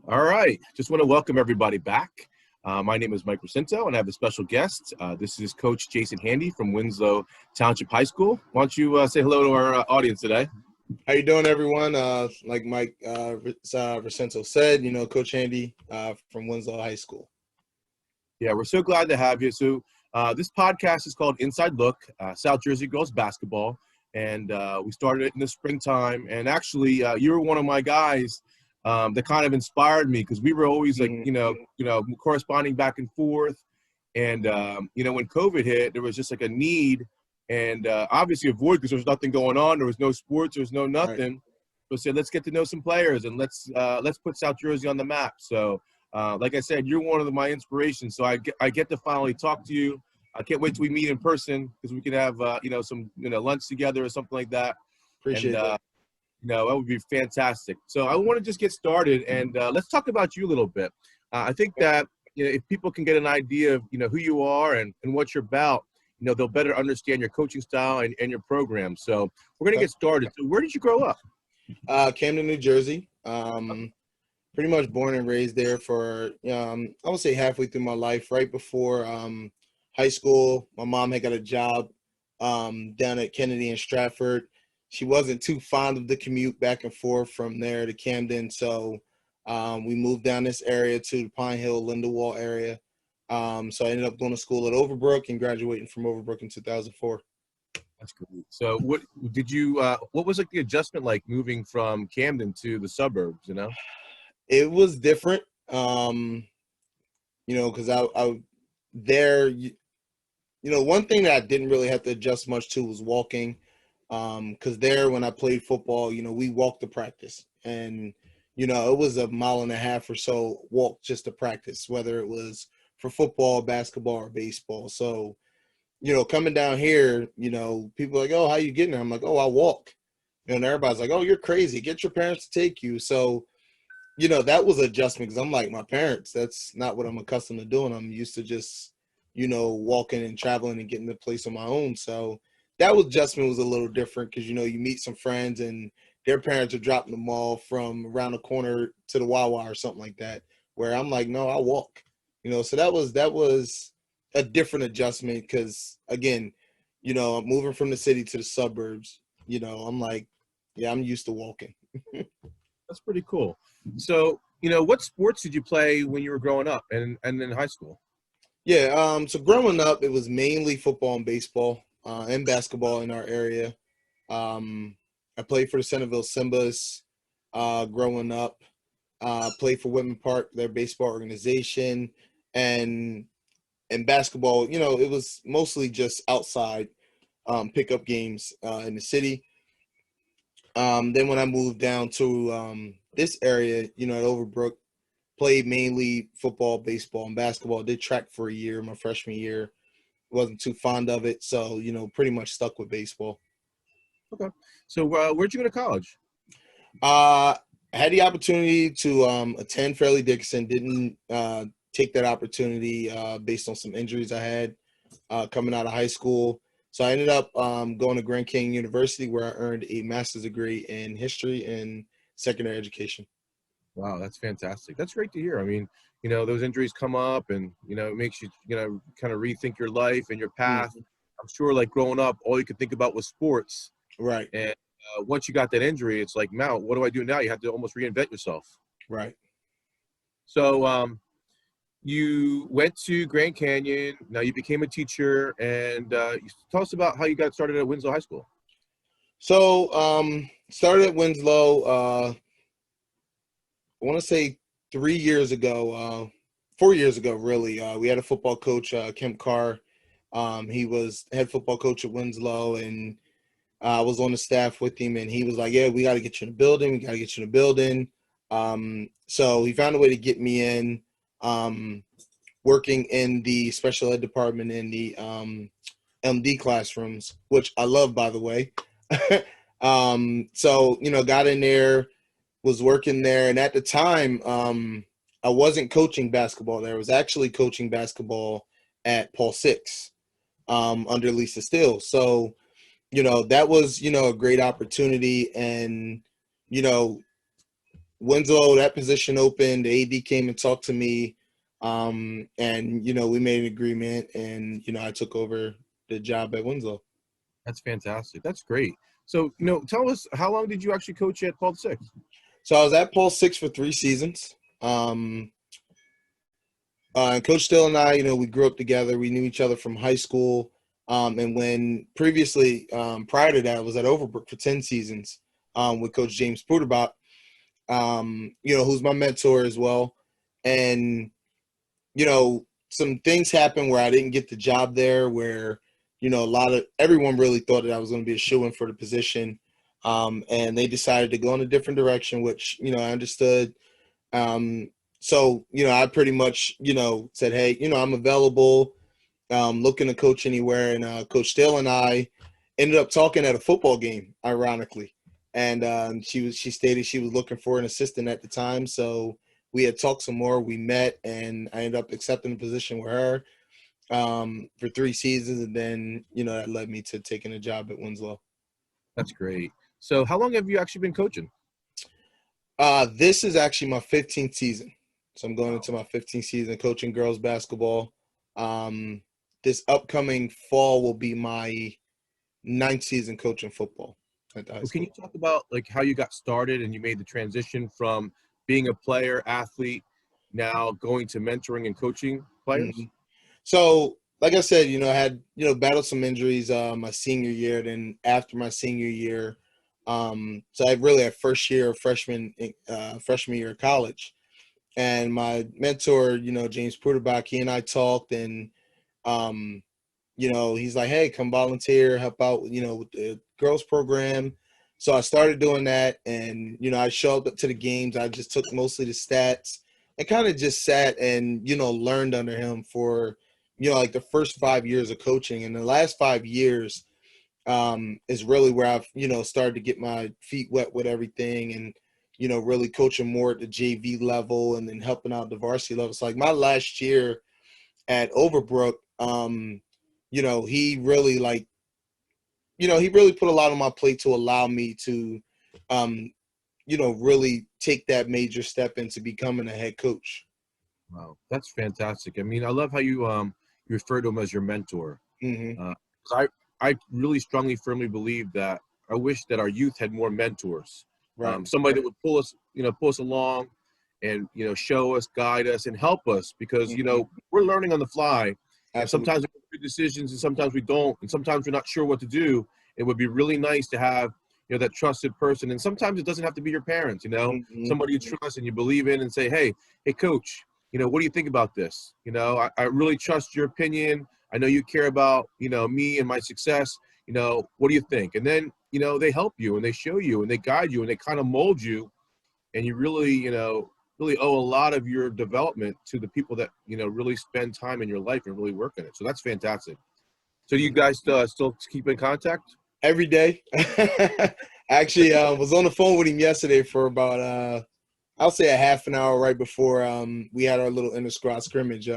All right. Just want to welcome everybody back. My name is Mike Recinto, and I have a special guest. This is Coach Jason Handy from Winslow Township High School. Why don't you say hello to our audience today? How you doing, everyone? Like Mike Recinto said, Coach Handy from Winslow High School. Yeah, we're so glad to have you. So this podcast is called Inside Look, South Jersey Girls Basketball, and we started it in the springtime. And actually, you were one of my guys that kind of inspired me because we were always like, corresponding back and forth. And, when COVID hit, there was just like a need and obviously a void because there was nothing going on. There was no sports. There was no nothing. Right. So I said, let's get to know some players and let's put South Jersey on the map. So like I said, you're one of my inspirations. So I get to finally talk to you. I can't wait till we meet in person because we can have, some, lunch together or something like that. Appreciate it. That would be fantastic. So I want to just get started and let's talk about you a little bit. I think that, if people can get an idea of, who you are and what you're about, they'll better understand your coaching style and your program. So we're going to get started. So where did you grow up? Camden, New Jersey. Pretty much born and raised there for, I would say halfway through my life. Right before high school, my mom had got a job down at Kennedy and Stratford. She wasn't too fond of the commute back and forth from there to Camden. So we moved down this area to the Pine Hill, Lindenwold area. So I ended up going to school at Overbrook and graduating from Overbrook in 2004. That's great. So what was like the adjustment like moving from Camden to the suburbs, It was different, because I there, one thing that I didn't really have to adjust much to was walking. Because there, when I played football, we walked to practice. And, it was a mile and a half or so walk just to practice, whether it was for football, basketball, or baseball. So, coming down here, people are like, oh, how you getting there? I'm like, oh, I walk. And everybody's like, oh, you're crazy. Get your parents to take you. So, that was an adjustment because I'm like, my parents, that's not what I'm accustomed to doing. I'm used to just, walking and traveling and getting to the place on my own. So that adjustment was a little different because, you meet some friends and their parents are dropping them all from around the corner to the Wawa or something like that, where I'm like, no, I walk, so that was a different adjustment because, again, I'm moving from the city to the suburbs, I'm like, yeah, I'm used to walking. That's pretty cool. So, what sports did you play when you were growing up and in high school? Yeah, so growing up, it was mainly football and baseball and basketball in our area. I played for the Centerville Simbas growing up. Played for Whitman Park, their baseball organization, and basketball. It was mostly just outside pickup games in the city. Then when I moved down to this area, at Overbrook, played mainly football, baseball, and basketball. Did track for a year, my freshman year. Wasn't too fond of it, so pretty much stuck with baseball. Okay. So where'd you go to college? I had the opportunity to attend Fairleigh Dickinson. Didn't take that opportunity based on some injuries I had coming out of high school. So I ended up going to Grand Canyon University, where I earned a master's degree in history and secondary education. Wow, that's fantastic. That's great to hear. I mean, those injuries come up and, it makes you, kind of rethink your life and your path. Mm-hmm. I'm sure like growing up, all you could think about was sports. Right. And once you got that injury, it's like, now, what do I do now? You have to almost reinvent yourself. Right. So you went to Grand Canyon. Now you became a teacher. And tell us about how you got started at Winslow High School. So started at Winslow, I want to say 4 years ago, really. We had a football coach, Kemp Carr. He was head football coach at Winslow, and I was on the staff with him, and he was like, yeah, we got to get you in the building. So he found a way to get me in, working in the special ed department in the MD classrooms, which I love, by the way. So, got in there, was working there. And at the time, I wasn't coaching basketball there. I was actually coaching basketball at Paul Six under Lisa Steele. So, that was, a great opportunity. And, Winslow, that position opened. The AD came and talked to me, and we made an agreement, and I took over the job at Winslow. That's fantastic. That's great. So, tell us, how long did you actually coach at Paul VI? So I was at Paul VI for 3 seasons. And Coach Steele and I, we grew up together. We knew each other from high school. And when previously, prior to that, I was at Overbrook for 10 seasons with Coach James Puderbach, who's my mentor as well. And, some things happened where I didn't get the job there, where, everyone really thought that I was going to be a shoo-in for the position. And they decided to go in a different direction, which, I understood. So, I pretty much, said, hey, I'm available, looking to coach anywhere. And Coach Steele and I ended up talking at a football game, ironically. And she stated she was looking for an assistant at the time. So we had talked some more. We met, and I ended up accepting the position with her for 3 seasons. And then, that led me to taking a job at Winslow. That's great. So how long have you actually been coaching? This is actually my 15th season. So I'm going into my 15th season coaching girls basketball. This upcoming fall will be my 9th season coaching football at the high school. Can you talk about how you got started and you made the transition from being a player, athlete, now going to mentoring and coaching players? Mm-hmm. So, like I said, I had, battled some injuries my senior year. Then after my senior year, so I really had first year of freshman year of college. And my mentor, James Puderbach, he and I talked, and, he's like, hey, come volunteer, help out, with the girls program. So I started doing that, and, I showed up to the games. I just took mostly the stats and kind of just sat and, learned under him for, the first 5 years of coaching. And the last 5 years is really where I've, started to get my feet wet with everything, and, really coaching more at the JV level and then helping out the varsity level. So like my last year at Overbrook, he really he really put a lot on my plate to allow me to, really take that major step into becoming a head coach. Wow, that's fantastic. I mean, I love how you you refer to him as your mentor. Mm-hmm. 'Cause I really strongly, firmly believe that I wish that our youth had more mentors. Right. Somebody that would pull us along and, show us, guide us, and help us, because, Mm-hmm. we're learning on the fly. And Absolutely. sometimes we make good decisions and sometimes we don't. And sometimes we're not sure what to do. It would be really nice to have, that trusted person. And sometimes it doesn't have to be your parents, Mm-hmm. somebody you trust and you believe in, and say, hey, coach, what do you think about this? I really trust your opinion. I know you care about, me and my success. What do you think? And then, they help you and they show you and they guide you and they kind of mold you. And you really, really owe a lot of your development to the people that, really spend time in your life and really work in it. So that's fantastic. So do you guys still keep in contact? Every day. Actually, was on the phone with him yesterday for about, I'll say a half an hour right before we had our little inter-squad scrimmage.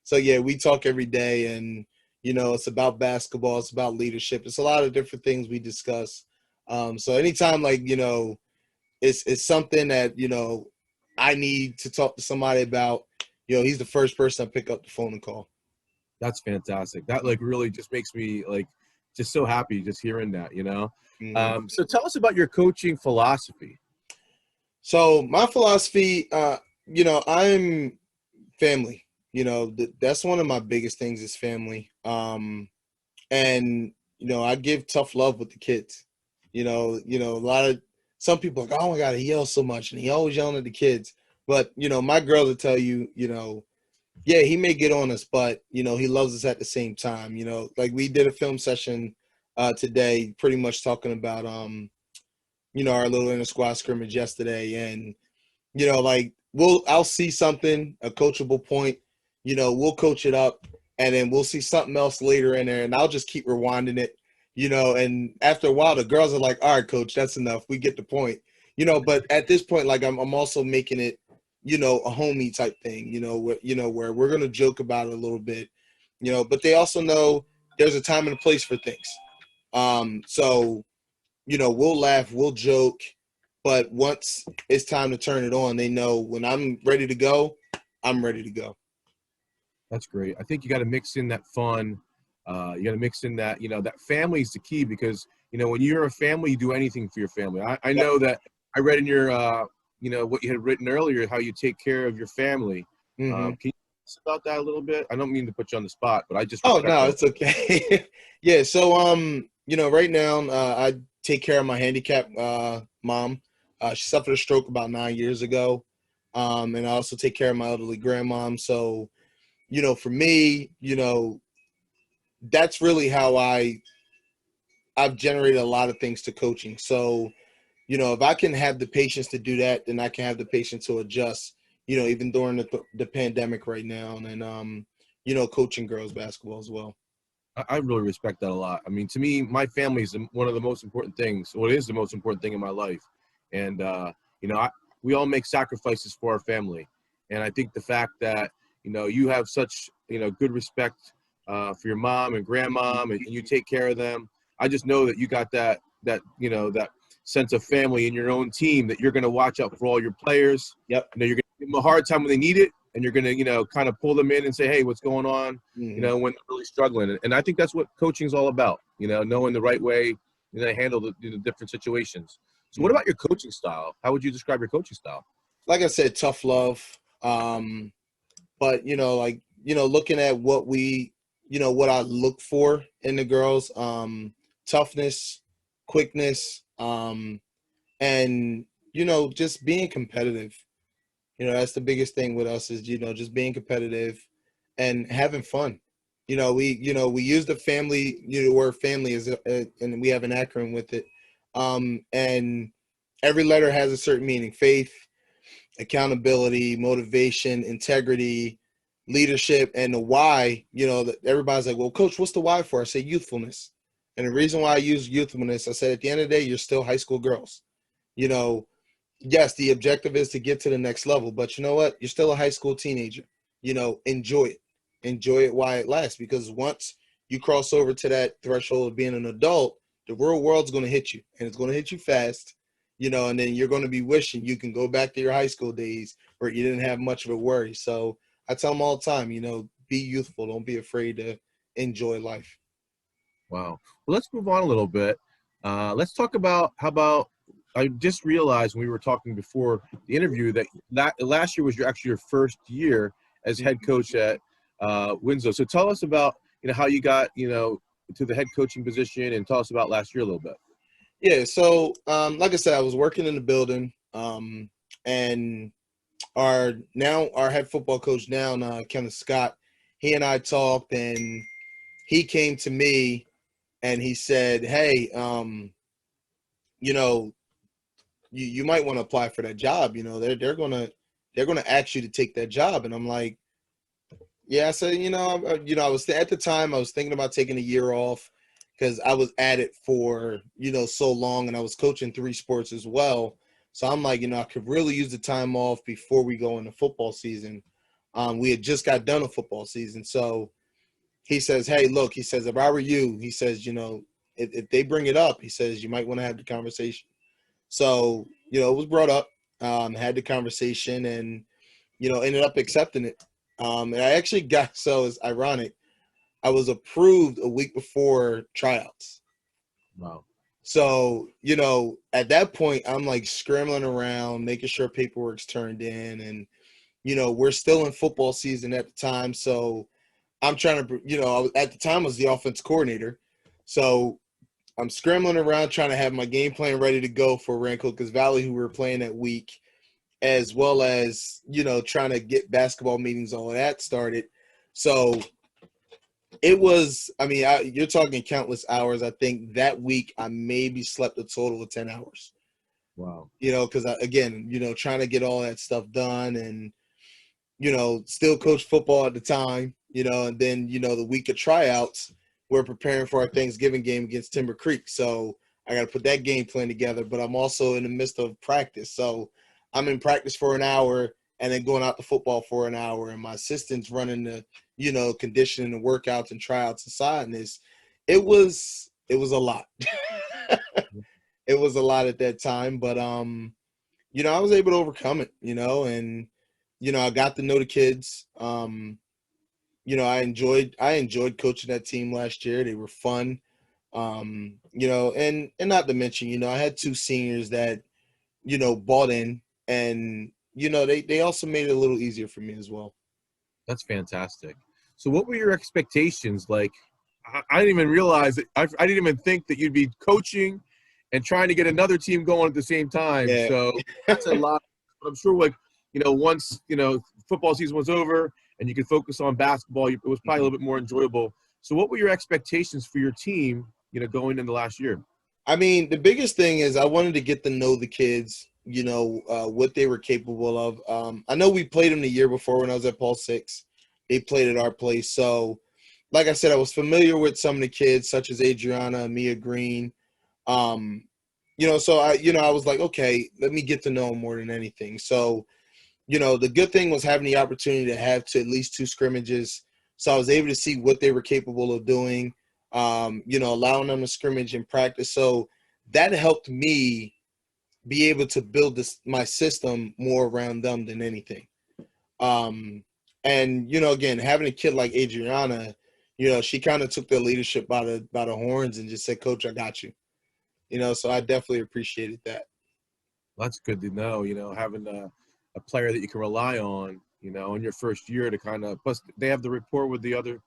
So, yeah, we talk every day, and, it's about basketball. It's about leadership. It's a lot of different things we discuss. So anytime, it's something that, I need to talk to somebody about, he's the first person I pick up the phone and call. That's fantastic. That really just makes me just so happy just hearing that, Mm-hmm. So tell us about your coaching philosophy. So my philosophy, I'm family. That's one of my biggest things is family. And I give tough love with the kids. Some people are like, oh my God, he yells so much and he always yelling at the kids. But my girls will tell you, yeah, he may get on us, but he loves us at the same time. Like we did a film session today, pretty much talking about our little inter squad scrimmage yesterday, and I'll see something, a coachable point, we'll coach it up, and then we'll see something else later in there, and I'll just keep rewinding it, and after a while the girls are like, all right, coach, that's enough. We get the point. But at this point, I'm also making it, a homie type thing, where we're gonna joke about it a little bit, but they also know there's a time and a place for things. So we'll laugh, we'll joke, But once it's time to turn it on, they know when I'm ready to go, I'm ready to go. That's great. I think you got to mix in that fun. You got to mix in that, that family is the key because, when you're a family, you do anything for your family. I know that I read in your, what you had written earlier, how you take care of your family. Mm-hmm. Can you tell us about that a little bit? I don't mean to put you on the spot, but I just. Oh, no, it's okay. Yeah. So, right now, I take care of my handicapped mom. She suffered a stroke about 9 years ago. And I also take care of my elderly grandmom. So, for me, that's really how I've generated a lot of things to coaching. So, if I can have the patience to do that, then I can have the patience to adjust, even during the pandemic right now. And, coaching girls basketball as well. I really respect that a lot. I mean, to me, my family is one of the most important things. Well, it is the most important thing in my life. And, we all make sacrifices for our family. And I think the fact that, you have such, good respect for your mom and grandmom and you take care of them. I just know that you got that sense of family in your own team that you're going to watch out for all your players. Yep. You're going to give them a hard time when they need it. And you're going to, kind of pull them in and say, hey, what's going on? Mm-hmm. When they're really struggling. And I think that's what coaching is all about, knowing the right way to handle the different situations. So what about your coaching style? How would you describe your coaching style? Like I said, tough love. But, looking at what what I look for in the girls, toughness, quickness, and, just being competitive. That's the biggest thing with us is, just being competitive and having fun. We use the family, word family is, and we have an acronym with it. And every letter has a certain meaning: faith, accountability, motivation, integrity, leadership, and the why. Everybody's like, well, coach, what's the why for? I say youthfulness. And the reason why I use youthfulness, I said, at the end of the day, you're still high school girls. Yes, the objective is to get to the next level, but you know what? You're still a high school teenager. Enjoy it. Enjoy it while it lasts, because once you cross over to that threshold of being an adult, the real world's going to hit you, and it's going to hit you fast, and then you're going to be wishing you can go back to your high school days where you didn't have much of a worry. So I tell them all the time, be youthful. Don't be afraid to enjoy life. Wow. Well, let's move on a little bit. Let's talk about I just realized when we were talking before the interview that last year was your first year as head coach at Winslow. So tell us about how you got to the head coaching position, and tell us about last year a little bit. Yeah. So like I said, I was working in the building, and our head football coach now, Kevin Scott, he and I talked, and he came to me and he said, hey, you might want to apply for that job. They're gonna ask you to take that job. And I'm like, yeah. I said, I was at the time I was thinking about taking a year off because I was at it for so long, and I was coaching 3 sports as well. So I'm like, I could really use the time off before we go into football season. We had just got done a football season, so he says, hey, look, he says, if I were you, he says, if they bring it up, he says, you might want to have the conversation. So, it was brought up, had the conversation, and, ended up accepting it. And I actually so it's ironic, I was approved a week before tryouts. Wow. So, at that point, I'm like scrambling around, making sure paperwork's turned in. And, we're still in football season at the time. So I'm trying to, at the time I was the offense coordinator. So I'm scrambling around trying to have my game plan ready to go for Rancocas Valley, who we were playing that week, as well as, trying to get basketball meetings, all of that started. So it was, you're talking countless hours. I think that week I maybe slept a total of 10 hours. Wow. Because again, trying to get all that stuff done, and, still coach football at the time, and then, the week of tryouts, we're preparing for our Thanksgiving game against Timber Creek. So I got to put that game plan together, but I'm also in the midst of practice. So I'm in practice for an hour and then going out to football for an hour. And my assistant's running the, conditioning and workouts and tryouts aside. And it was a lot. It was a lot at that time, but, I was able to overcome it, and, I got to know the kids. I enjoyed coaching that team last year. They were fun. And not to mention, I had two seniors that, bought in, and, they also made it a little easier for me as well. That's fantastic. So what were your expectations? Like, I didn't even realize that I didn't even think that you'd be coaching and trying to get another team going at the same time. Yeah. So that's a lot. But I'm sure, like, once, football season was over and you could focus on basketball, it was probably a little bit more enjoyable. So what were your expectations for your team, going into last year? I mean, the biggest thing is I wanted to get to know the kids, what they were capable of. I know we played them the year before when I was at Paul Six. They played at our place. So, like I said, I was familiar with some of the kids, such as Adriana, Mia Green. So I was like, okay, let me get to know them more than anything. So, the good thing was having the opportunity to have at least two scrimmages. So I was able to see what they were capable of doing, allowing them to scrimmage and practice. So that helped me be able to build my system more around them than anything. And, again, having a kid like Adriana, she kind of took the leadership by the horns and just said, Coach, I got you. So I definitely appreciated that. That's good to know, having a player that you can rely on, in your first year to kind of – plus they have the rapport with the other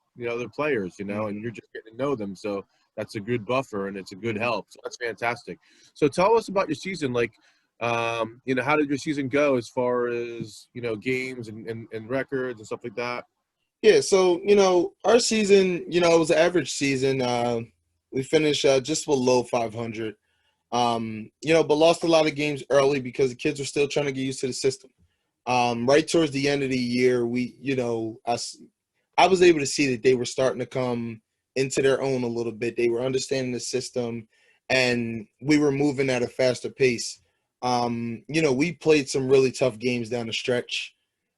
players, and you're just getting to know them. So that's a good buffer and it's a good help. So that's fantastic. So tell us about your season. Like, how did your season go as far as, games and records and stuff like that? Yeah, so, our season, it was an average season. We finished just below 500, but lost a lot of games early because the kids were still trying to get used to the system. Right towards the end of the year, I was able to see that they were starting to come into their own a little bit. They were understanding the system, and we were moving at a faster pace. We played some really tough games down the stretch.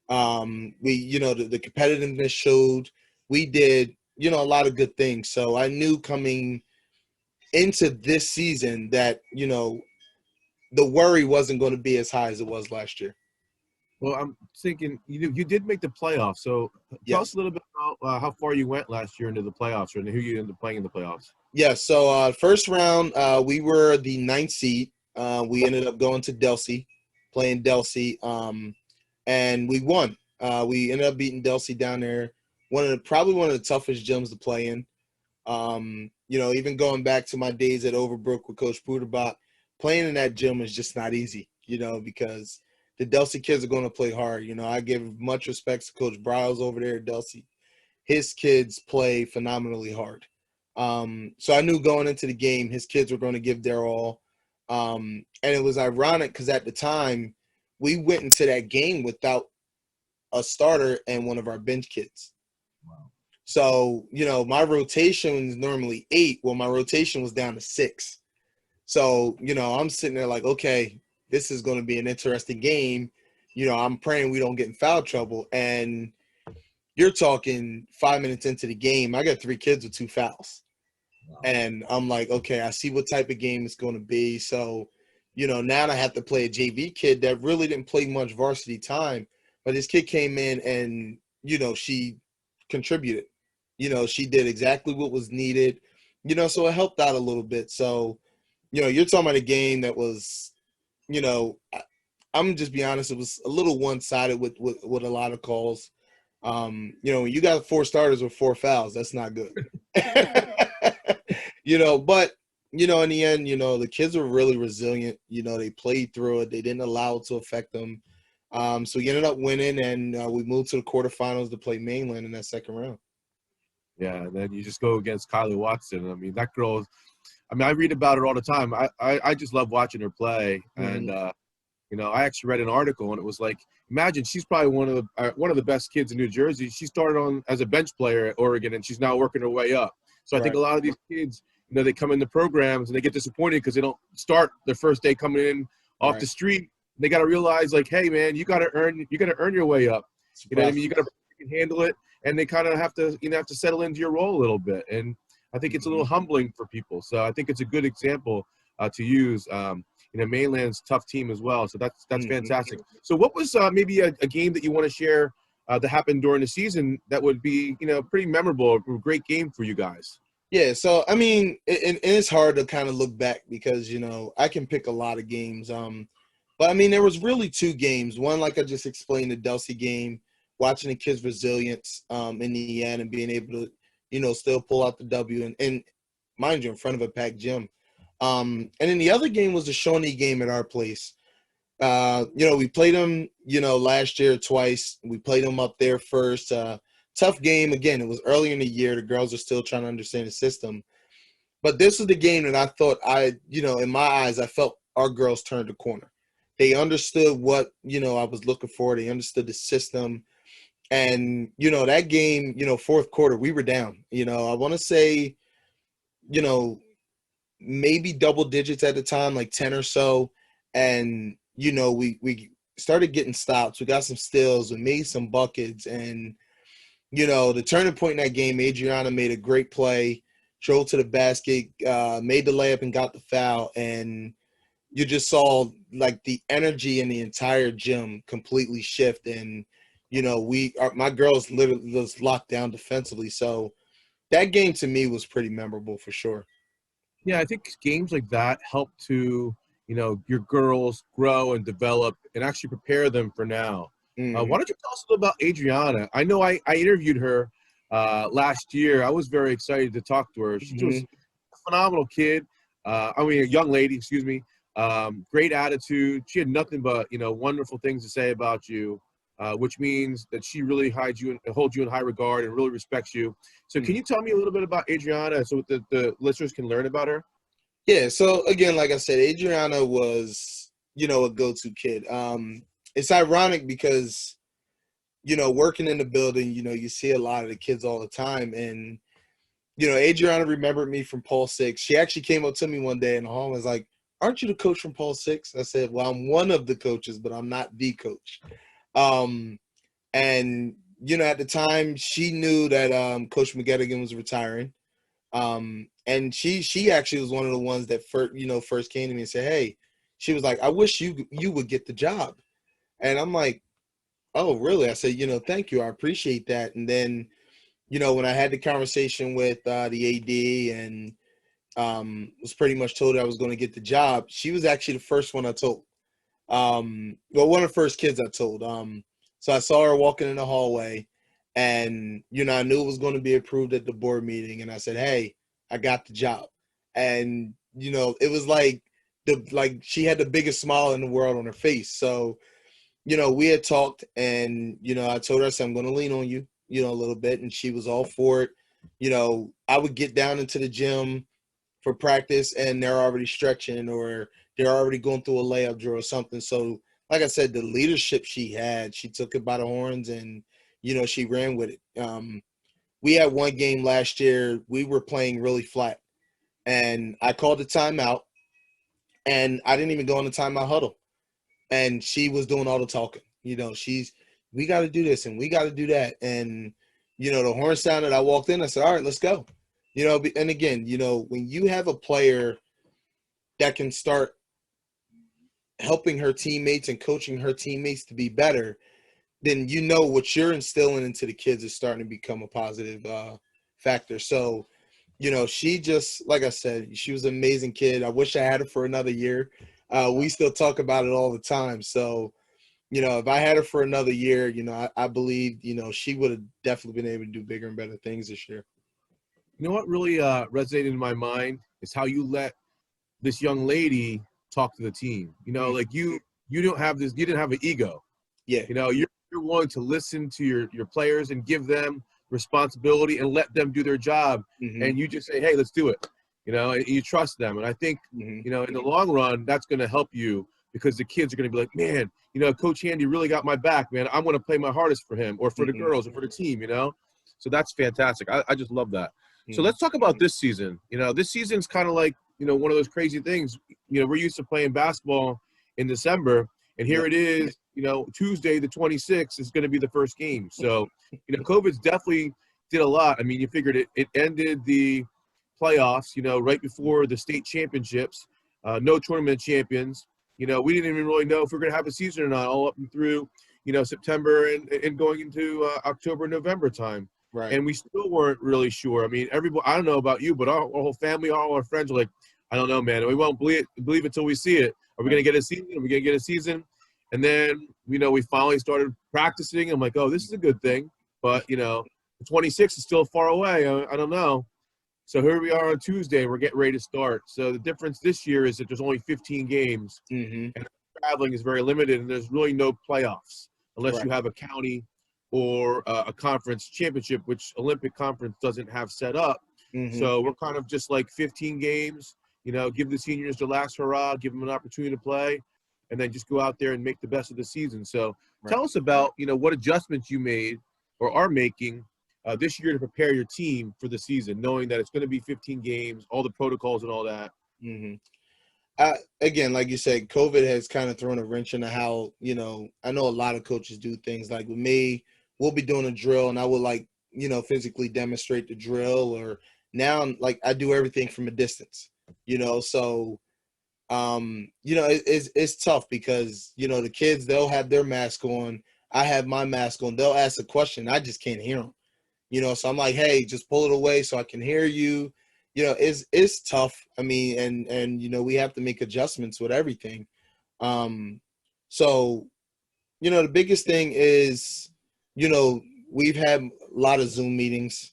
The competitiveness showed. We did, a lot of good things. So I knew coming into this season that, the worry wasn't going to be as high as it was last year. Well, I'm thinking you did make the playoffs. So tell us a little bit about how far you went last year into the playoffs, and who you ended up playing in the playoffs. Yeah, so first round, we were the 9th seed. We ended up going to Delsea, playing Delsea, and we won. We ended up beating Delsea down there. Probably one of the toughest gyms to play in. Even going back to my days at Overbrook with Coach Puderbach, playing in that gym is just not easy, because the Delsea kids are going to play hard. I give much respect to Coach Bryles over there at Delsea. His kids play phenomenally hard. So I knew going into the game, his kids were going to give their all. And it was ironic because at the time, we went into that game without a starter and one of our bench kids. Wow. So, my rotation was normally 8. Well, my rotation was down to 6. So, I'm sitting there like, okay, this is going to be an interesting game. I'm praying we don't get in foul trouble. And you're talking 5 minutes into the game, I got 3 kids with 2 fouls. Wow. And I'm like, okay, I see what type of game it's going to be. So, now I have to play a JV kid that really didn't play much varsity time. But this kid came in and, she contributed. She did exactly what was needed. So it helped out a little bit. So, you're talking about a game that was, I'm just be honest, it was a little one-sided with a lot of calls. When you got 4 starters with 4 fouls, that's not good. But, in the end, the kids were really resilient. They played through it. They didn't allow it to affect them. So we ended up winning, and we moved to the quarterfinals to play Mainland in that second round. Yeah, and then you just go against Kylie Watson. I mean, that girl – I read about her all the time. I just love watching her play. Mm-hmm. And, I actually read an article, and it was like, imagine she's probably one of the best kids in New Jersey. She started on as a bench player at Oregon, and she's now working her way up. So I think a lot of these kids, they come into programs and they get disappointed because they don't start their first day coming in off the street. They got to realize, like, hey, man, you got to earn your way up. You know what I mean? You got to handle it, and they kind of have to settle into your role a little bit. And I think it's a little humbling for people. So I think it's a good example to use. Mainland's tough team as well. So that's fantastic. Mm-hmm. So what was maybe a game that you want to share that happened during the season that would be, pretty memorable, a great game for you guys? Yeah, so I mean, it's hard to kind of look back because I can pick a lot of games. But I mean, there was really two games. One, like I just explained, the Delsey game, watching the kids' resilience in the end and being able to, still pull out the W and mind you, in front of a packed gym. And then the other game was the Shawnee game at our place. We played them, last year twice. We played them up there first. Tough game. Again, it was early in the year. The girls are still trying to understand the system. But this was the game that I thought in my eyes, I felt our girls turned the corner. They understood what, I was looking for. They understood the system. And, that game, fourth quarter, we were down. I want to say, maybe double digits at the time, like 10 or so. And, we started getting stops. We got some steals. We made some buckets. And, the turning point in that game, Adriana made a great play, drove to the basket, made the layup and got the foul. And you just saw like the energy in the entire gym completely shift. And, my girls literally was locked down defensively. So that game to me was pretty memorable for sure. Yeah, I think games like that help to, your girls grow and develop and actually prepare them for now. Mm-hmm. Why don't you tell us a little about Adriana? I know I interviewed her last year. I was very excited to talk to her. She was a phenomenal kid. A young lady, excuse me. Great attitude. She had nothing but, wonderful things to say about you, which means that she really holds you in high regard and really respects you. So can you tell me a little bit about Adriana so the listeners can learn about her? Yeah, so again, like I said, Adriana was, a go-to kid. It's ironic because, working in the building, you see a lot of the kids all the time. And, Adriana remembered me from Paul 6. She actually came up to me one day in the hall and was like, "Aren't you the coach from Paul 6?" I said, "Well, I'm one of the coaches, but I'm not the coach." And, at the time, she knew that Coach McGettigan was retiring. And she actually was one of the ones that first came to me and said, "Hey," she was like, "I wish you would get the job." And I'm like, "Oh, really?" I said, "Thank you. I appreciate that." And then, when I had the conversation with the AD and was pretty much told I was going to get the job, she was actually the first one I told. One of the first kids I told. So I saw her walking in the hallway and, I knew it was going to be approved at the board meeting. And I said, "Hey, I got the job." And, it was like she had the biggest smile in the world on her face. So, we had talked and, I told her, I said, "I'm going to lean on you, a little bit." And she was all for it. I would get down into the gym for practice and they're already stretching or they're already going through a layup drill or something. So, like I said, the leadership she had, she took it by the horns and, she ran with it. We had one game last year. We were playing really flat and I called the timeout and I didn't even go in the timeout huddle. And she was doing all the talking. We got to do this and we got to do that. And, the horn sounded, I walked in, I said, "All right, let's go." And again, when you have a player that can start helping her teammates and coaching her teammates to be better, then what you're instilling into the kids is starting to become a positive factor. So, she just, like I said, she was an amazing kid. I wish I had her for another year. We still talk about it all the time. So, if I had her for another year, I believe, she would have definitely been able to do bigger and better things this year. You know what really resonated in my mind is how you let this young lady talk to the team. Like you don't have this, you didn't have an ego. Yeah. You're willing to listen to your players and give them responsibility and let them do their job. Mm-hmm. And you just say, "Hey, let's do it." And you trust them. And I think, in the long run, that's going to help you because the kids are going to be like, "Man, Coach Handy really got my back, man. I'm going to play my hardest for him or for the girls or for the team, So that's fantastic. I just love that. So let's talk about this season. This season's kind of like, one of those crazy things. We're used to playing basketball in December, and here it is, Tuesday the 26th is going to be the first game. So, COVID's definitely did a lot. I mean, you figured it ended the playoffs, right before the state championships. no tournament champions. We didn't even really know if we are going to have a season or not all up and through, September and going into October, November time. Right. And we still weren't really sure. I mean, everybody, I don't know about you, but our whole family, all our friends are like, I don't know, man. We won't believe it until we see it. Are we going to get a season? Are we going to get a season? And then, we finally started practicing. I'm like, oh, this is a good thing. But, the 26th is still far away. I don't know. So here we are on Tuesday, and we're getting ready to start. So the difference this year is that there's only 15 games, and traveling is very limited, and there's really no playoffs unless you have a county or a conference championship, which Olympic Conference doesn't have set up. So we're kind of just like 15 games, give the seniors the last hurrah, give them an opportunity to play, and then just go out there and make the best of the season. So tell us about, what adjustments you made or are making this year to prepare your team for the season, knowing that it's going to be 15 games, all the protocols and all that. Again, like you said, COVID has kind of thrown a wrench into how, I know a lot of coaches do things. Like with me, we'll be doing a drill and I will physically demonstrate the drill, or now like I do everything from a distance, so it's tough because, the kids, they'll have their mask on. I have my mask on. They'll ask a question. I just can't hear them. So I'm like, hey, just pull it away so I can hear you. It's tough. I mean, and we have to make adjustments with everything. So, the biggest thing is, we've had a lot of Zoom meetings.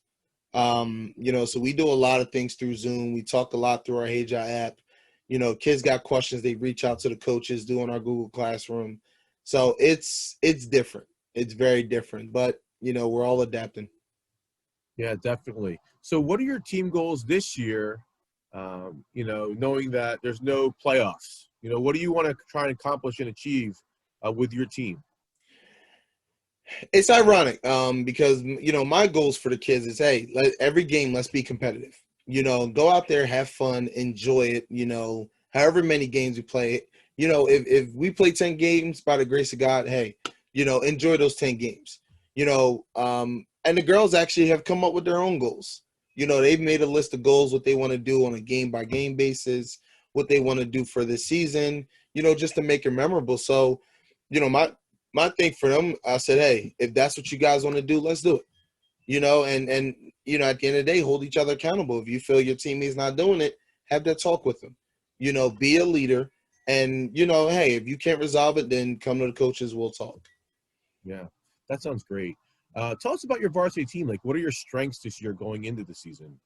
So we do a lot of things through Zoom. We talk a lot through our HI app. Kids got questions, they reach out to the coaches, doing our Google Classroom. So it's different. It's very different, but we're all adapting. Yeah, definitely. So what are your team goals this year, knowing that there's no playoffs? What do you want to try and accomplish and achieve with your team? It's ironic because, my goals for the kids is, hey, every game, let's be competitive. Go out there, have fun, enjoy it, however many games we play. If we play 10 games, by the grace of God, hey, enjoy those 10 games. And the girls actually have come up with their own goals. They've made a list of goals, what they want to do on a game-by-game basis, what they want to do for this season, just to make it memorable. So, my thing for them, I said, hey, if that's what you guys want to do, let's do it. And at the end of the day, hold each other accountable. If you feel your teammate's not doing it, have that talk with them. Be a leader. And, hey, if you can't resolve it, then come to the coaches, we'll talk. Yeah, that sounds great. Tell us about your varsity team. Like, what are your strengths this year going into the season?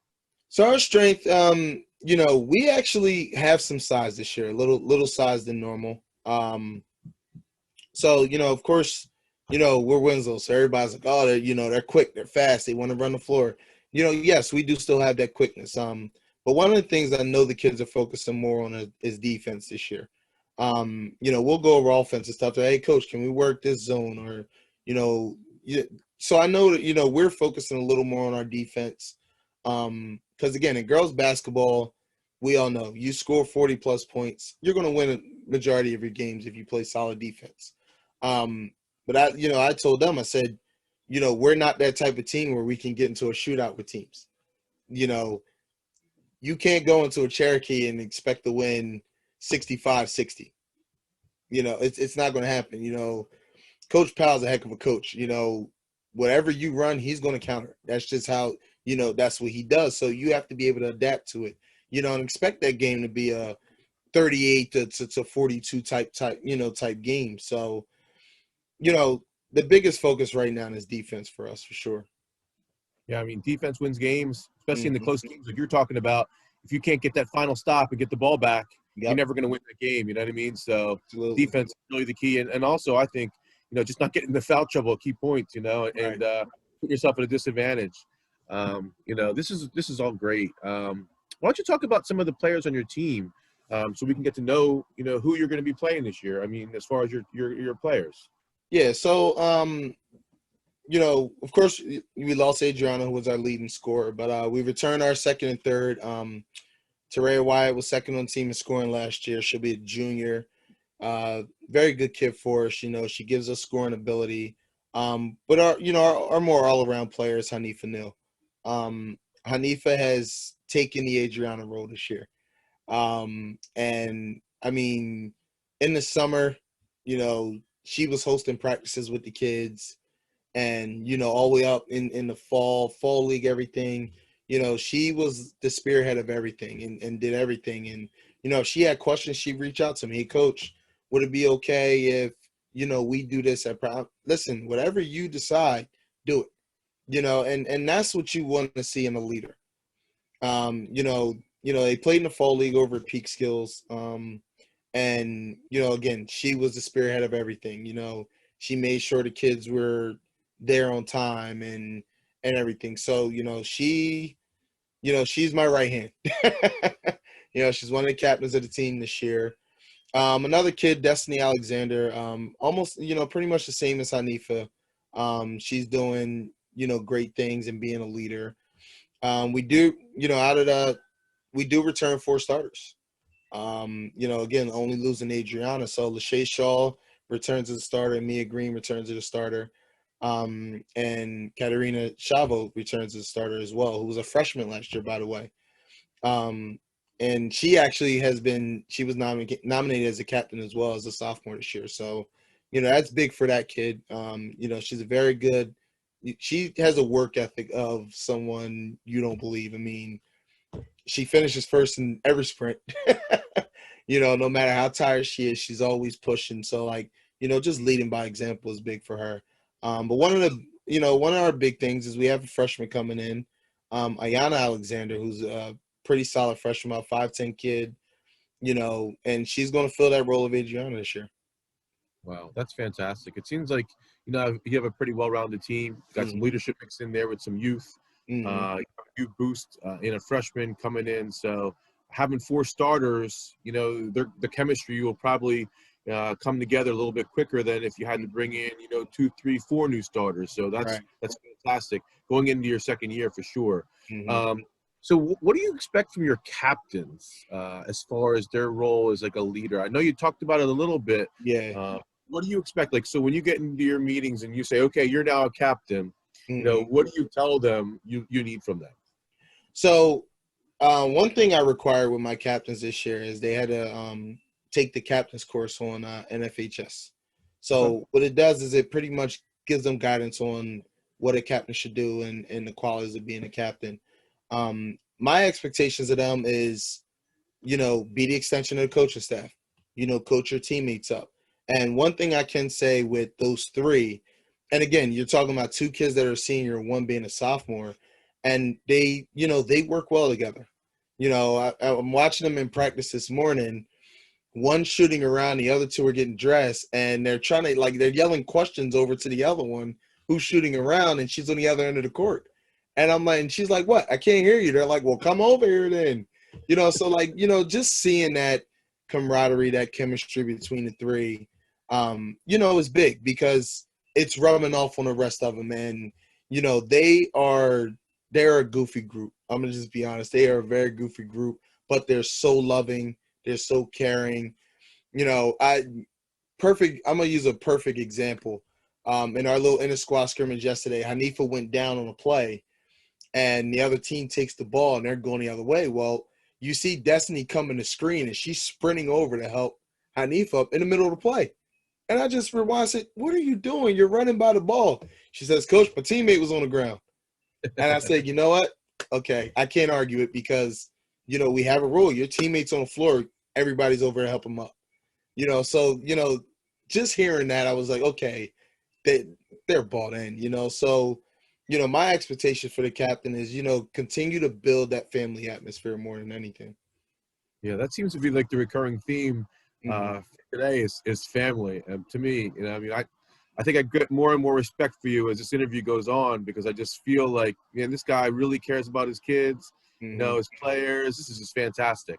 So our strength, we actually have some size this year, a little size than normal. So, of course, we're Winslow, so everybody's like, oh, they're quick, they're fast, they want to run the floor. Yes, we do still have that quickness. But one of the things I know the kids are focusing more on is defense this year. We'll go over offense and stuff. Hey, coach, can we work this zone? Or, so I know that, we're focusing a little more on our defense. Because, again, in girls basketball, we all know you score 40-plus points, you're going to win a majority of your games if you play solid defense. But I told them, I said, we're not that type of team where we can get into a shootout with teams. You can't go into a Cherokee and expect to win 65-60. It's not going to happen. Coach Powell's a heck of a coach. Whatever you run, he's going to counter. That's just how, that's what he does. So you have to be able to adapt to it, and expect that game to be a 38 to 42 type game. So, the biggest focus right now is defense for us, for sure. Yeah, I mean, defense wins games, especially in the close games like you're talking about. If you can't get that final stop and get the ball back, you're never going to win that game. You know what I mean? So Absolutely. Defense is really the key. And also, I think, just not getting the foul trouble, key points, and put yourself at a disadvantage. This is all great. Why don't you talk about some of the players on your team so we can get to know, who you're going to be playing this year? I mean, as far as your players. Yeah, so, of course, we lost Adriana, who was our leading scorer, but we returned our second and third. Teraya Wyatt was second on the team in scoring last year. She'll be a junior. Very good kid for us. She gives us scoring ability. But our more all-around player is Hanifa Neal. Hanifa has taken the Adriana role this year. And I mean, in the summer, she was hosting practices with the kids, and all the way up in the fall league, everything. She was the spearhead of everything, and did everything. And if she had questions, she'd reach out to me. Hey, coach, would it be okay if we do this at listen, whatever you decide, do it. And that's what you want to see in a leader. They played in the fall league over at Peak Skills. And again, she was the spearhead of everything. She made sure the kids were there on time and everything. So she's my right hand. She's one of the captains of the team this year. Another kid, Destiny Alexander, almost pretty much the same as Hanifa. She's doing great things and being a leader. We do we do return 4 starters. Again, only losing Adriana. So Lachey Shaw returns as a starter, and Mia Green returns as a starter. And Katerina Chavo returns as a starter as well, who was a freshman last year, by the way. And she actually she was nominated as a captain as well as a sophomore this year. So, that's big for that kid. She's a very good, she has a work ethic of someone you don't believe. I mean, she finishes first in every sprint. No matter how tired she is, she's always pushing. So just leading by example is big for her. But one of our big things is we have a freshman coming in, Ayana Alexander, who's a pretty solid freshman, about 5'10" kid, and she's going to fill that role of Adriana this year. Wow, that's fantastic. It seems like, you have a pretty well-rounded team. Got some leadership mixed in there with some youth. You boost in a freshman coming in. So having 4 starters, the chemistry will probably come together a little bit quicker than if you had to bring in, 2, 3, 4 new starters. So that's fantastic going into your second year for sure. So what do you expect from your captains as far as their role as like a leader? I know you talked about it a little bit. Yeah. What do you expect? So when you get into your meetings and you say, okay, you're now a captain, what do you tell them you need from them? So one thing I required with my captains this year is they had to take the captain's course on NFHS. So what it does is it pretty much gives them guidance on what a captain should do and the qualities of being a captain. My expectations of them is, be the extension of the coaching staff, coach your teammates up. And one thing I can say with those 3, and again, you're talking about 2 kids that are a senior, 1 being a sophomore, and they work well together. I'm watching them in practice this morning. 1 shooting around, the other 2 are getting dressed, and they're trying to they're yelling questions over to the other one who's shooting around, and she's on the other end of the court. And I'm like, and she's like, what? I can't hear you. They're like, well, come over here then. So just seeing that camaraderie, that chemistry between the 3, is big because it's rubbing off on the rest of them. And, they're a goofy group. I'm going to just be honest. They are a very goofy group, but they're so loving. They're so caring. I'm going to use a perfect example. In our little inter-squad scrimmage yesterday, Hanifa went down on a play, and the other team takes the ball, and they're going the other way. Well, you see Destiny coming to screen, and she's sprinting over to help Hanifa up in the middle of the play. And I just rewind and said, what are you doing? You're running by the ball. She says, Coach, my teammate was on the ground. And I said, you know what? Okay, I can't argue it because, we have a rule. Your teammate's on the floor. Everybody's over to help them up. So, just hearing that, I was like, okay, they're bought in, So, my expectation for the captain is, continue to build that family atmosphere more than anything. Yeah, that seems to be like the recurring theme today is family. And to me, I think I get more and more respect for you as this interview goes on because I just feel like, this guy really cares about his kids, his players. This is just fantastic.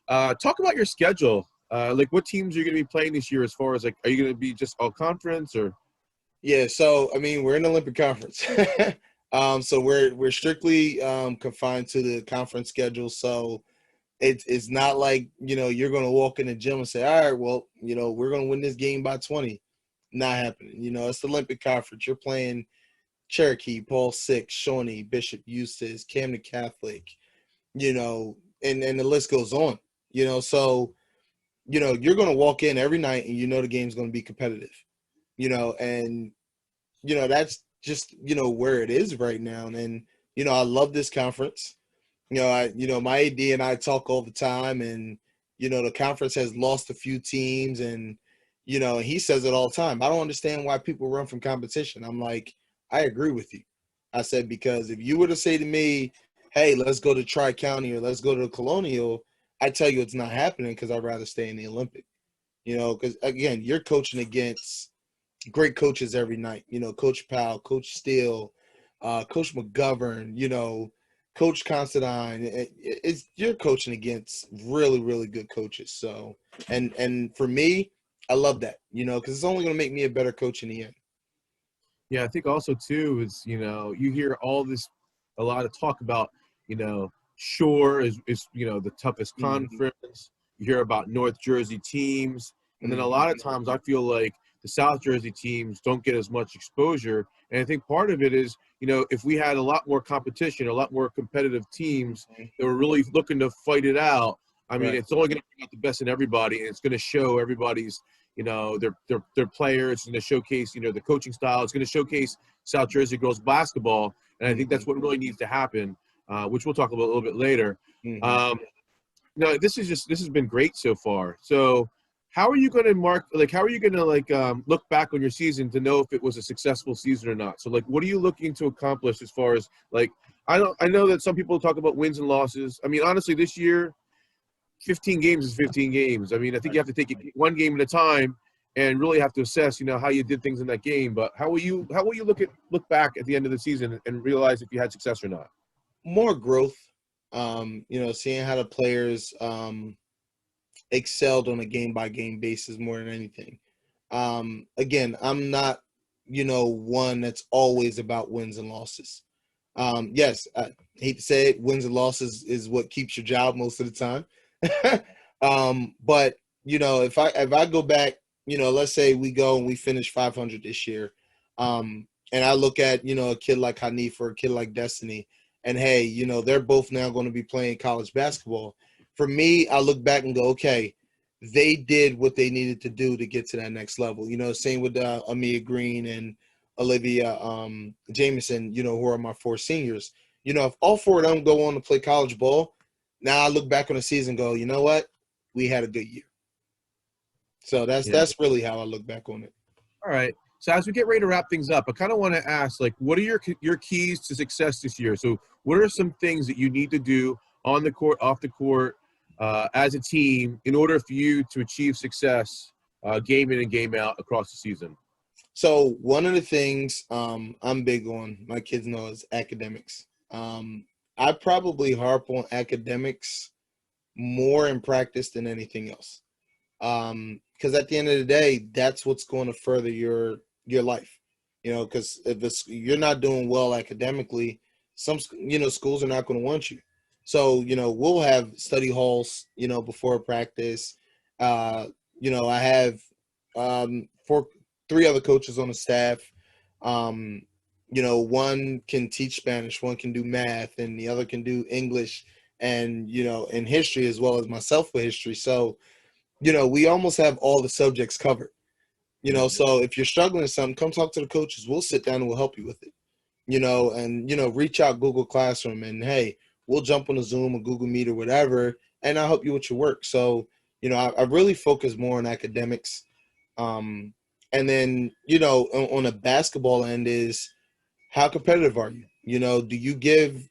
Talk about your schedule. What teams are you going to be playing this year as far as, are you going to be just all conference or? Yeah, so, we're in the Olympic Conference. So we're strictly confined to the conference schedule. So it's not like, you're going to walk in the gym and say, all right, well, we're going to win this game by 20. Not happening. It's the Olympic Conference. You're playing Cherokee, Paul Six, Shawnee, Bishop Eustace, Camden Catholic, and the list goes on. So, you're going to walk in every night and the game's going to be competitive, and, that's just, where it is right now. And, I love this conference. My AD and I talk all the time, and, the conference has lost a few teams, and, he says it all the time. I don't understand why people run from competition. I'm like, I agree with you. I said, because if you were to say to me, hey, let's go to Tri-County or let's go to the Colonial, I tell you it's not happening because I'd rather stay in the Olympic, because, again, you're coaching against great coaches every night, Coach Powell, Coach Steele, Coach McGovern, Coach Considine. You're coaching against really, really good coaches. So, and for me, I love that, because it's only going to make me a better coach in the end. Yeah, I think also too is, you hear a lot of talk about, Shore is the toughest conference. You hear about North Jersey teams. And then a lot of times I feel like the South Jersey teams don't get as much exposure. And I think part of it is, if we had a lot more competition, a lot more competitive teams that were really looking to fight it out, I mean, it's only going to bring out the best in everybody, and it's going to show everybody's, their players. It's going to showcase, the coaching style. It's going to showcase South Jersey girls basketball, and I think that's what really needs to happen, which we'll talk about a little bit later. This has been great so far. So how are you going to look back on your season to know if it was a successful season or not? So what are you looking to accomplish as far as I know that some people talk about wins and losses. I mean, honestly, this year, 15 games is 15 games. I mean, I think you have to take it one game at a time and really have to assess, how you did things in that game. But how will you look back at the end of the season and realize if you had success or not? More growth, seeing how the players excelled on a game-by-game basis more than anything. Again, I'm not, one that's always about wins and losses. Yes, I hate to say it, wins and losses is what keeps your job most of the time. But, if I go back, let's say we go and we finish 500 this year, and I look at, a kid like Hanif or a kid like Destiny, and hey, they're both now going to be playing college basketball. For me, I look back and go, okay, they did what they needed to do to get to that next level. Same with Amia Green and Olivia Jameson, who are my 4 seniors. If all 4 of them go on to play college ball, now I look back on the season and go, you know what? We had a good year. So that's really how I look back on it. All right. So as we get ready to wrap things up, I kind of want to ask, what are your keys to success this year? So what are some things that you need to do on the court, off the court, as a team in order for you to achieve success game in and game out across the season? So one of the things I'm big on, my kids know, is academics. I probably harp on academics more in practice than anything else. Because at the end of the day, that's what's going to further your life. Because if you're not doing well academically, some schools are not going to want you. So we'll have study halls before practice. I have 3 other coaches on the staff. One can teach Spanish, one can do math, and the other can do English and and history, as well as myself with history. So we almost have all the subjects covered. So if you're struggling with something, come talk to the coaches. We'll sit down and we'll help you with it. And reach out Google Classroom, and hey, we'll jump on a Zoom or Google Meet or whatever, and I'll help you with your work. So I really focus more on academics. And then, on a basketball end is, how competitive are you? Do you give,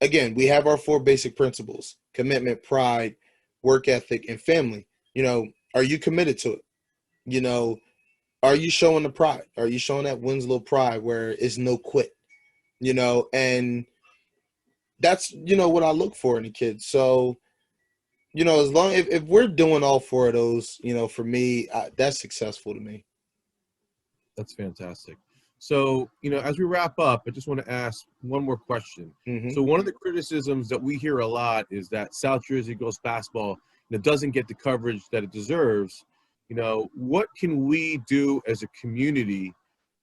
again, we have our 4 basic principles: commitment, pride, work ethic, and family. Are you committed to it? Are you showing the pride? Are you showing that Winslow pride where it's no quit? And that's, what I look for in a kid. So, as long if we're doing all 4 of those, for me, that's successful to me. That's fantastic. So, as we wrap up, I just want to ask one more question. So one of the criticisms that we hear a lot is that South Jersey girls basketball doesn't get the coverage that it deserves. What can we do as a community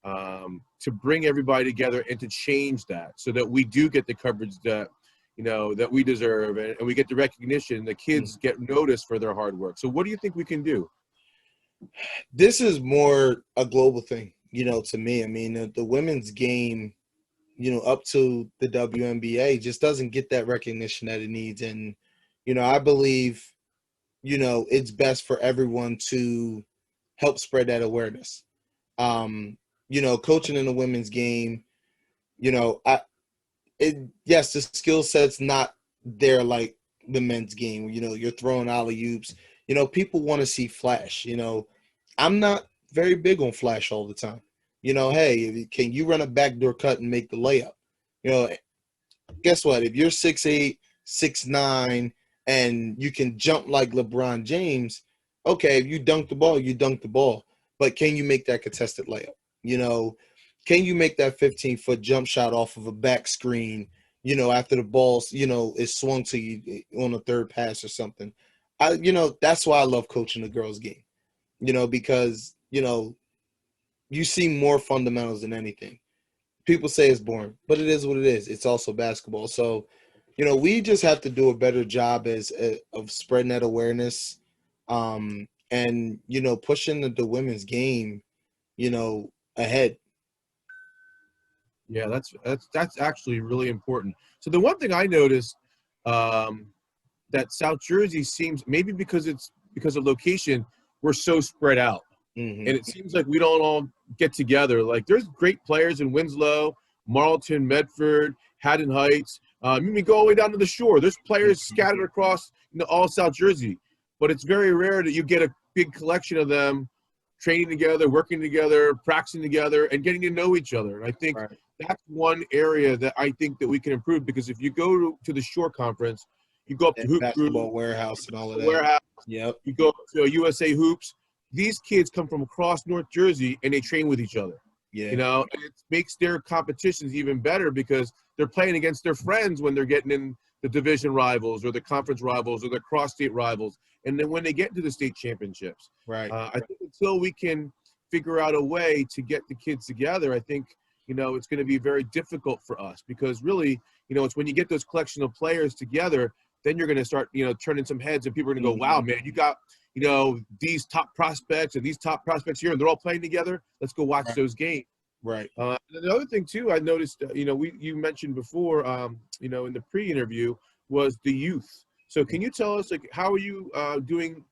to bring everybody together and to change that so that we do get the coverage that, that we deserve, and we get the recognition. The kids get noticed for their hard work. So what do you think we can do? This is more a global thing, to me. I mean, the women's game, up to the WNBA just doesn't get that recognition that it needs. And, I believe, it's best for everyone to help spread that awareness. Coaching in the women's game, yes, the skill set's not there like the men's game. You're throwing alley-oops. People want to see flash. I'm not very big on flash all the time. Hey, can you run a backdoor cut and make the layup? Guess what? If you're 6'8", 6'9", and you can jump like LeBron James, okay, if you dunk the ball, you dunk the ball. But can you make that contested layup? Can you make that 15-foot jump shot off of a back screen, after the ball, is swung to you on a third pass or something? That's why I love coaching the girls' game, because, you see more fundamentals than anything. People say it's boring, but it is what it is. It's also basketball. So, we just have to do a better job of spreading that awareness, and, pushing the women's game, ahead. Yeah, that's actually really important. So the one thing I noticed, that South Jersey seems, maybe because of location, we're so spread out. Mm-hmm. And it seems like we don't all get together. Like, there's great players in Winslow, Marlton, Medford, Haddon Heights. You go all the way down to the shore. There's players scattered across all South Jersey. But it's very rare that you get a big collection of them training together, working together, practicing together, and getting to know each other. And I think that's one area that I think that we can improve, because if you go to the shore conference, you go up to Hoop Basketball Group, Warehouse and all of that. Warehouse. Yep. You go to USA Hoops. These kids come from across North Jersey, and they train with each other. Yeah. And it makes their competitions even better, because they're playing against their friends when they're getting in the division rivals or the conference rivals or the cross-state rivals. And then when they get into the state championships. Right. I think until we can figure out a way to get the kids together, I think, it's going to be very difficult for us, because really, it's when you get those collection of players together, then you're going to start, turning some heads, and people are going to go, wow, man, you got, these top prospects and these top prospects here, and they're all playing together. Let's go watch those games. Right. The other thing too, I noticed, you mentioned before, in the pre-interview, was the youth. So can you tell us, like, how are you doing,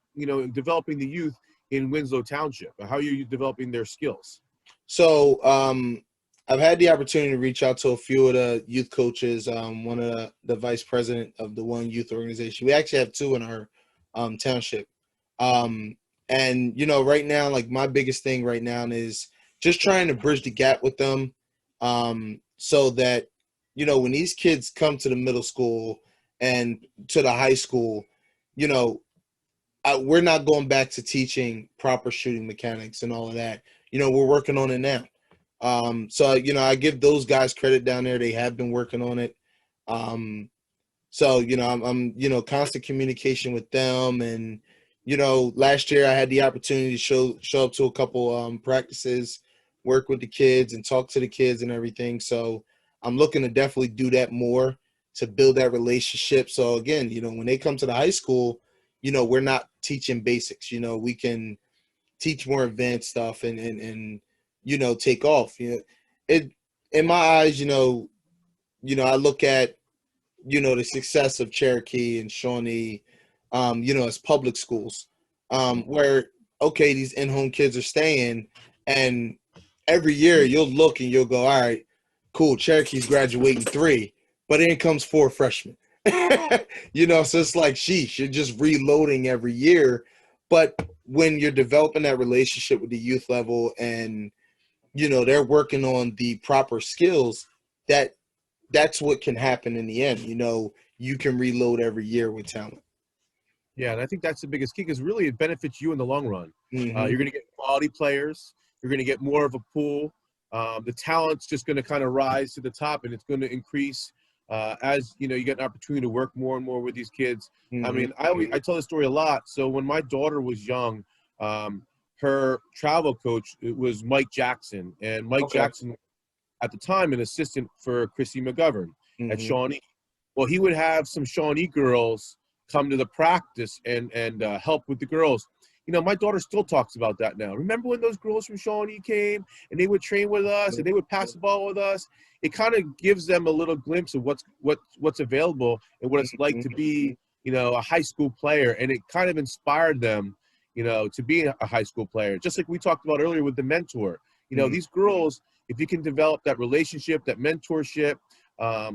developing the youth in Winslow Township? How are you developing their skills? So I've had the opportunity to reach out to a few of the youth coaches. One of the vice president of the one youth organization. We actually have two in our township. And, right now, like, my biggest thing right now is just trying to bridge the gap with them, so that, when these kids come to the middle school and to the high school, we're not going back to teaching proper shooting mechanics and all of that. We're working on it now. So, I give those guys credit down there. They have been working on it. So, I'm constant communication with them. And, last year I had the opportunity to show up to a couple practices, work with the kids and talk to the kids and everything. So I'm looking to definitely do that more to build that relationship. So again, when they come to the high school, we're not teaching basics. We can teach more advanced stuff and take off. It, in my eyes, I look at, the success of Cherokee and Shawnee, as public schools, where, okay, these in-home kids are staying, and every year you'll look and you'll go, all right, cool, Cherokee's graduating 3, but in comes 4 freshmen. So it's like, sheesh, you're just reloading every year. But when you're developing that relationship with the youth level and, they're working on the proper skills, that's what can happen in the end. You can reload every year with talent. Yeah, and I think that's the biggest key, because really it benefits you in the long run. Mm-hmm. You're going to get quality players. You're going to get more of a pool. The talent's just going to kind of rise to the top, and it's going to increase as you get an opportunity to work more and more with these kids. Mm-hmm. I mean, I tell this story a lot. So when my daughter was young, her travel coach, it was Mike Jackson, and Mike Jackson at the time an assistant for Chrissy McGovern at Shawnee. Well, he would have some Shawnee girls come to the practice and help with the girls. You know, my daughter still talks about that now. Remember when those girls from Shawnee came and they would train with us and they would pass the ball with us? It kind of gives them a little glimpse of what's available and what it's like to be, you know, a high school player. And it kind of inspired them, you know, to be a high school player. Just like we talked about earlier with the mentor. You know, these girls, if you can develop that relationship, that mentorship,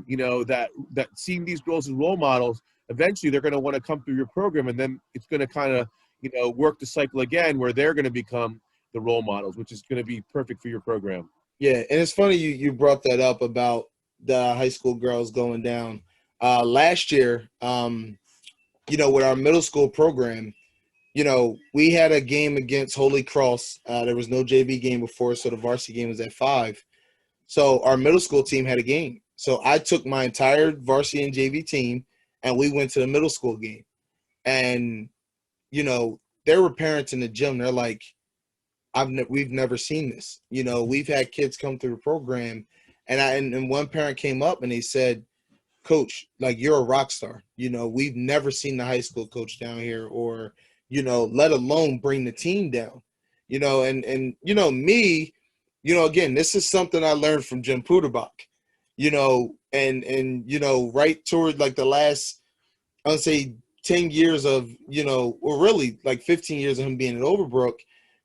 you know, that seeing these girls as role models, eventually they're going to want to come through your program, and then it's going to kind of, you know, work the cycle again where they're going to become the role models, which is going to be perfect for your program. Yeah, and it's funny you brought that up about the high school girls going down. Last year, you know, with our middle school program, you know, we had a game against Holy Cross. There was no JV game before, so the varsity game was at 5. So our middle school team had a game. So I took my entire varsity and JV team, and we went to the middle school game. And you know, there were parents in the gym. They're like, we've never seen this. You know, we've had kids come through the program, and one parent came up and they said, "Coach, like you're a rock star. You know, we've never seen the high school coach down here, or you know, let alone bring the team down. You know, and you know me, you know, again, this is something I learned from Jim Puderbach. You know, and you know, right toward like the last, I would say 10 years of, you know, or really like 15 years of him being at Overbrook,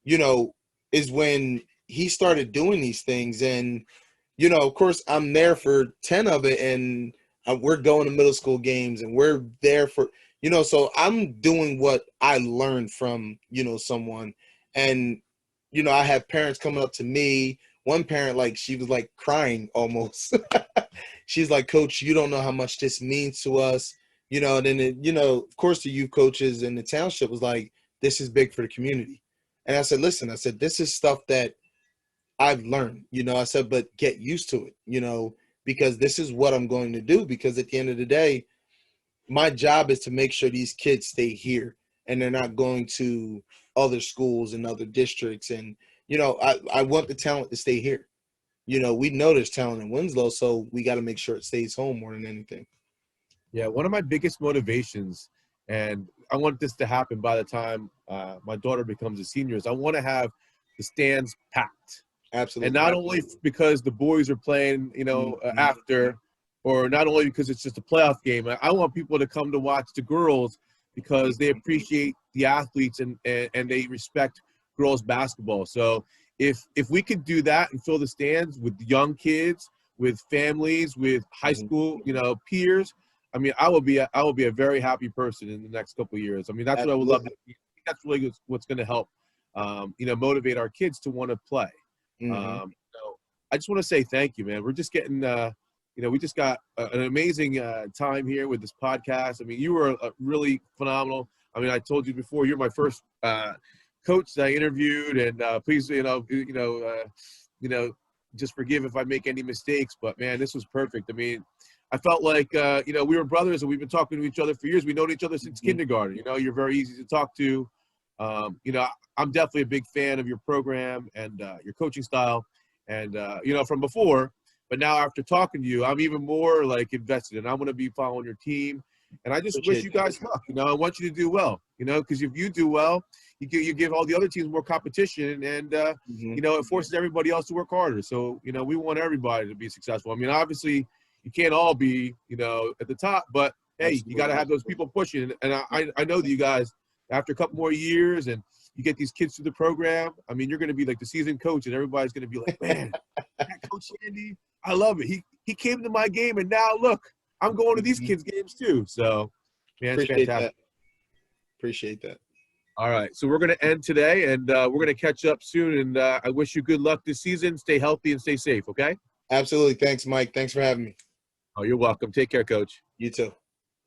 you know, is when he started doing these things. And, you know, of course, I'm there for 10 of it, and we're going to middle school games, and we're there for, you know, so I'm doing what I learned from, you know, someone. And, you know, I have parents coming up to me. One parent, like, she was like crying almost. She's like, "Coach, you don't know how much this means to us." You know, and then, you know, of course, the youth coaches in the township was like, "This is big for the community." And I said, "Listen," I said, "this is stuff that I've learned," you know, I said, "but get used to it, you know, because this is what I'm going to do. Because at the end of the day, my job is to make sure these kids stay here and they're not going to other schools and other districts. And, you know, I want the talent to stay here. You know, we know there's talent in Winslow, so we got to make sure it stays home more than anything." Yeah, one of my biggest motivations, and I want this to happen by the time my daughter becomes a senior, is I want to have the stands packed. Absolutely. And not only because the boys are playing, you know, after, or not only because it's just a playoff game. I want people to come to watch the girls because they appreciate the athletes and they respect girls basketball. So if we could do that and fill the stands with young kids, with families, with high school, you know, peers, I mean, I will be a very happy person in the next couple of years. I mean, that's what I would love to see. That's really what's going to help, you know, motivate our kids to want to play. So I just want to say thank you, man. We're just getting, you know, we just got an amazing time here with this podcast. I mean, you were really phenomenal. I mean, I told you before, you're my first coach that I interviewed, and please, you know, just forgive if I make any mistakes. But man, this was perfect. I mean, I felt like, you know, we were brothers and we've been talking to each other for years. We've known each other since kindergarten. You know, you're very easy to talk to. You know, I'm definitely a big fan of your program and your coaching style and, you know, from before. But now after talking to you, I'm even more, like, invested. And I'm going to be following your team. And I just wish you guys luck. You know, I want you to do well, you know, because if you do well, you give all the other teams more competition. And, you know, it forces everybody else to work harder. So, you know, we want everybody to be successful. I mean, obviously, you can't all be, you know, at the top, but hey, you got to have those people pushing. And I know that you guys, after a couple more years and you get these kids through the program, I mean, you're going to be like the seasoned coach and everybody's going to be like, man, Coach Andy, I love it. He came to my game and now look, I'm going to these kids' games too. So, man, it's fantastic. Appreciate that. All right. So we're going to end today and we're going to catch up soon. And I wish you good luck this season. Stay healthy and stay safe. Okay. Absolutely. Thanks, Mike. Thanks for having me. Oh, you're welcome. Take care, Coach. You too.